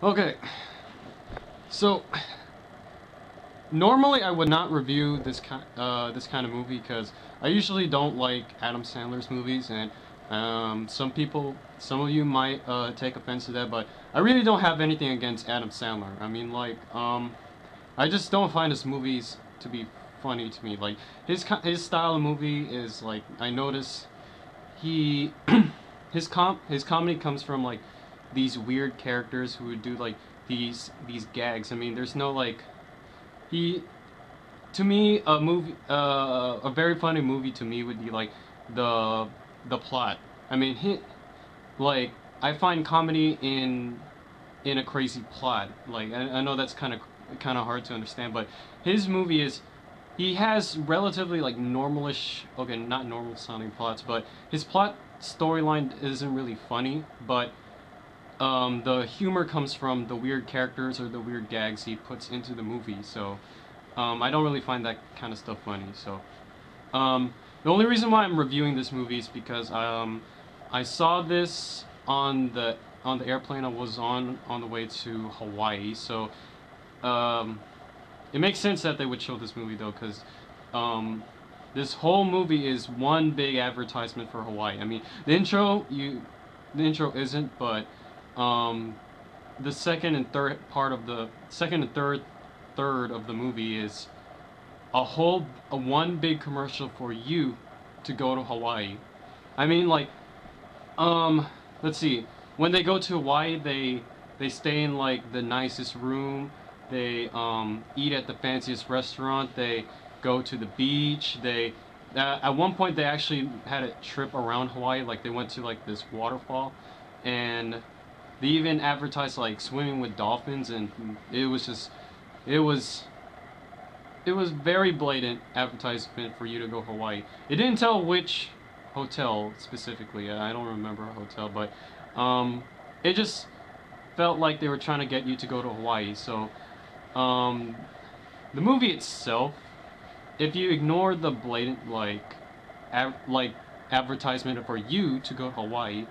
Okay, so normally I would not review this kind of movie because I usually don't like Adam Sandler's movies, and some of you might take offense to that, but I really don't have anything against Adam Sandler. I mean, I just don't find his movies to be funny to me. Like his style of movie is like I notice he his comedy comes from like these weird characters who would do like these gags. I mean, there's no like he to me a very funny movie to me would be like the the plot. I mean, like I find comedy in a crazy plot. Like I know that's kind of hard to understand, but his movie is he has relatively like normalish, okay, not normal sounding plots, but his plot storyline isn't really funny, but the humor comes from the weird characters or the weird gags he puts into the movie. So I don't really find that kind of stuff funny. So the only reason why I'm reviewing this movie is because I saw this on the airplane I was on the way to Hawaii. So um, it makes sense that they would show this movie though, because this whole movie is one big advertisement for Hawaii. I mean, the intro isn't, but um, the second and third of the movie is a one big commercial for you to go to Hawaii. I mean, like, um, let's see. When they go to Hawaii, they stay in like the nicest room. They eat at the fanciest restaurant. They go to the beach. They at one point they actually had a trip around Hawaii. Like they went to like this waterfall, and they even advertised like swimming with dolphins, and it was just it was it was very blatant advertisement for you to go Hawaii. It didn't tell which hotel specifically. I don't remember a hotel, but it just felt like they were trying to get you to go to Hawaii. So um, the movie itself, if you ignore the blatant like advertisement for you to go to Hawaii,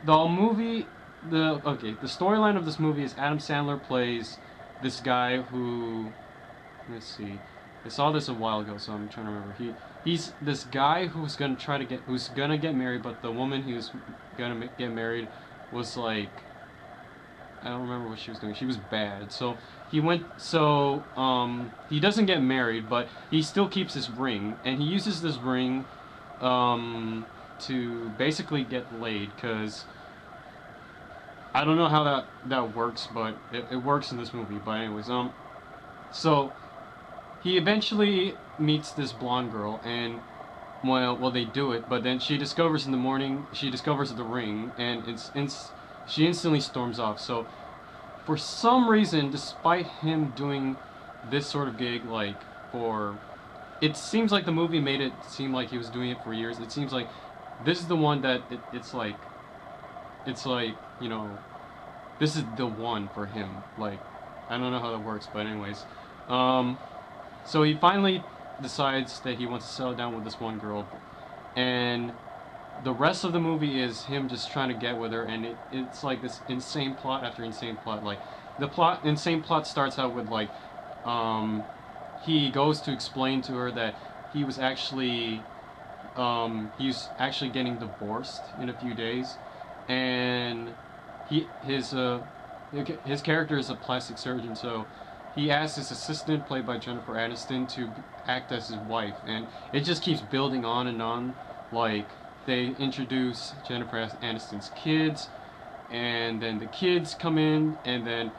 the movie the storyline of this movie is Adam Sandler plays this guy who, let's see, I saw this a while ago, so I'm trying to remember. He's this guy who's gonna get married, but the woman he was gonna get married was like, I don't remember what she was doing. She was bad. So he doesn't get married, but he still keeps his ring, and he uses this ring to basically get laid, cuz I don't know how that works, but it works in this movie. But anyways, so he eventually meets this blonde girl, and well, they do it, but then she discovers in the morning, she discovers the ring, and she instantly storms off. So for some reason, despite him doing this sort of gig, like for, it seems like the movie made it seem like he was doing it for years. It seems like this is the one that it's like, you know, this is the one for him. Like, I don't know how that works, but anyways, um, so he finally decides that he wants to settle down with this one girl, and the rest of the movie is him just trying to get with her, and it's like this insane plot after insane plot. Like insane plot starts out with like, um, he goes to explain to her that he was actually, he's actually getting divorced in a few days, and he his character is a plastic surgeon, so he asked his assistant, played by Jennifer Aniston, to act as his wife, and it just keeps building on and on. Like they introduce Jennifer Aniston's kids, and then the kids come in, and then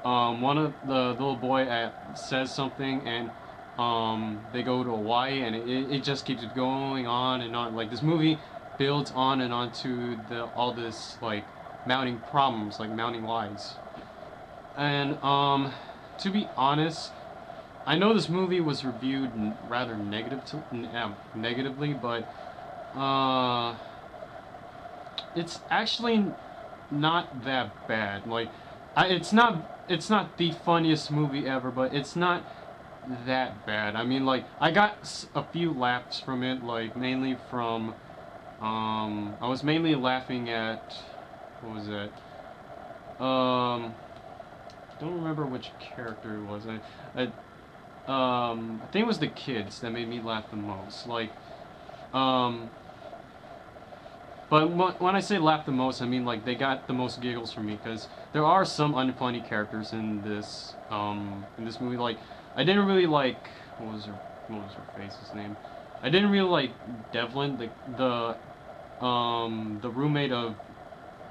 one of the little boy says something, and they go to Hawaii, and it just keeps going on and on. Like this movie builds on and on to all this like mounting problems, like mounting lies. And to be honest, I know this movie was reviewed rather negatively, but uh, it's actually not that bad. Like, it's not the funniest movie ever, but it's not that bad. I mean, like, I got a few laughs from it, like mainly from I was mainly laughing at, what was that? don't remember which character it was. I think it was the kids that made me laugh the most. Like, um, but when I say laugh the most, I mean like they got the most giggles from me because there are some unfunny characters in this movie. Like, I didn't really like what was her face's name? I didn't really like Devlin, the roommate of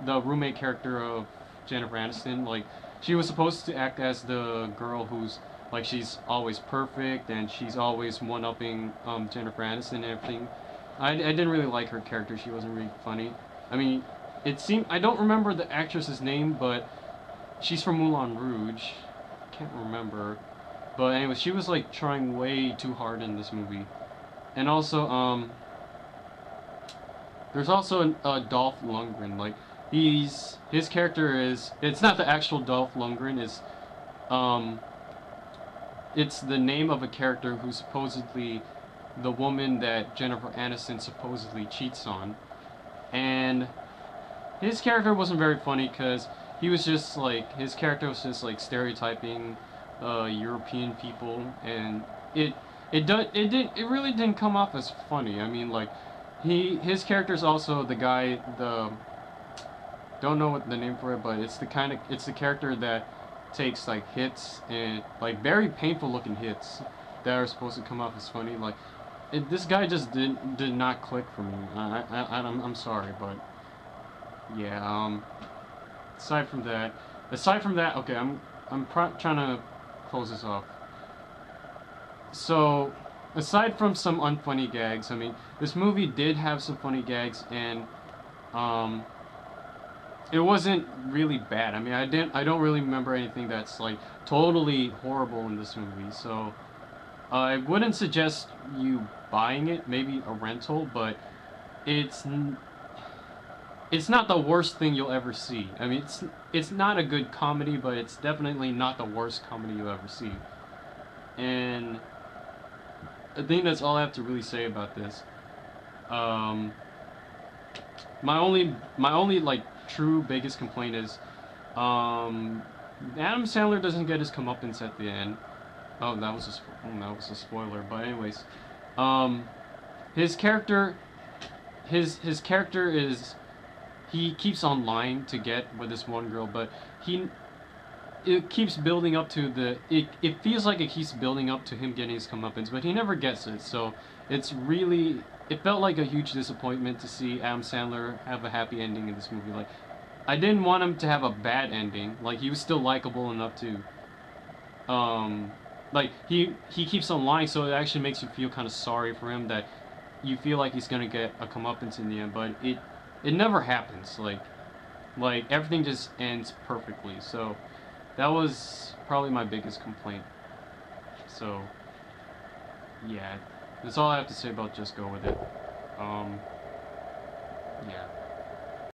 the roommate character of Jennifer Aniston. Like, she was supposed to act as the girl who's like she's always perfect and she's always one-upping Jennifer Aniston and everything. I didn't really like her character. She wasn't really funny. I mean, it seemed I don't remember the actress's name, but she's from Moulin Rouge. Can't remember. But anyway, she was like trying way too hard in this movie. And also, there's also Dolph Lundgren. Like, his character is it's not the actual Dolph Lundgren. Um, it's the name of a character who's supposedly the woman that Jennifer Aniston supposedly cheats on, and his character wasn't very funny because he was just like his character was just like stereotyping European people, and it really didn't come off as funny. I mean, like his character is also the guy the don't know what the name for it, but it's the character that takes like hits and like very painful looking hits that are supposed to come off as funny. Like this guy just did not click for me. I'm sorry, but yeah. Aside from that, okay, trying to close this off. So, aside from some unfunny gags, I mean, this movie did have some funny gags, and um, it wasn't really bad. I mean, I don't really remember anything that's like totally horrible in this movie. So, I wouldn't suggest you buying it. Maybe a rental, but it's it's not the worst thing you'll ever see. I mean, it's not a good comedy, but it's definitely not the worst comedy you'll ever see. And I think that's all I have to really say about this. Um, my only like true biggest complaint is Adam Sandler doesn't get his comeuppance at the end. Oh, that was a spoiler. But anyways, um, his character, his character is he keeps on lying to get with this one girl, but it keeps building up to it feels like it keeps building up to him getting his comeuppance, but he never gets it. So it felt like a huge disappointment to see Adam Sandler have a happy ending in this movie. Like, I didn't want him to have a bad ending. Like, he was still likable enough to like he keeps on lying, so it actually makes you feel kind of sorry for him that you feel like he's gonna get a comeuppance in the end, but it never happens. Like everything just ends perfectly. So that was probably my biggest complaint. So yeah, that's all I have to say about Just Go With It. Yeah.